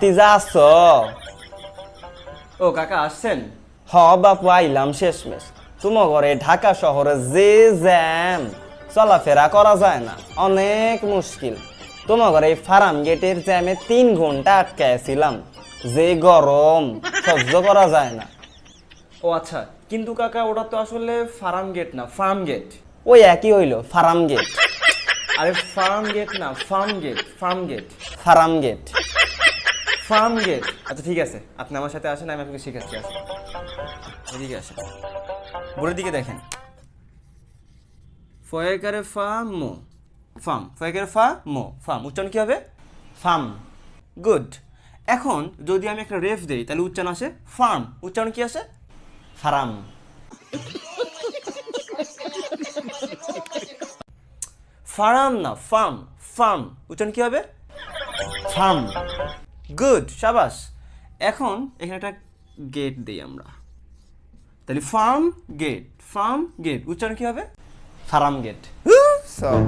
তিজা আসছো? ও কাকা আসছেন? হ বাপু আইলাম শেষমেশ। তোমার ঘরে ঢাকা শহরে যে জ্যাম, চলাফেরা করা যায় না, অনেক মুশকিল। তোমার ঘরে ফার্ম গেটের জ্যামে 3 ঘন্টা আটকাইছিলাম। যে গরম, সহ্য করা যায় না। ও আচ্ছা, কিন্তু কাকা ওটা তো আসলে ফার্ম গেট না, ফার্ম গেট। ওই একই হইল, ফার্ম গেট। আরে ফার্ম গেট না, farm gate, farm gate, farm gate. Farm gate. আচ্ছা ঠিক আছে, আপনি আমার সাথে আসেন, আমি আপনাকে শেখাচ্ছি। আসেন, এদিকে আসেন, বোর্ডের দিকে দেখেন। ফয়েকারে ফা মো, ফার্ম। ফয়েকারে ফা মো, ফার্ম। উচ্চারণ কি হবে? ফার্ম। গুড। এখন যদি আমি একটা রেফ দেই তাহলে উচ্চারণ আসে ফার্ম। উচ্চারণ কি আসে? ফার্ম। ফার্ম না, ফার্ম। ফার্ম। উচ্চারণ কি হবে? ফার্ম। গুড, সাবাস। এখন এখানে একটা গেট দেই আমরা, তাহলে ফার্ম গেট, ফার্ম গেট। উচ্চারণ কি হবে? Farm gate. সব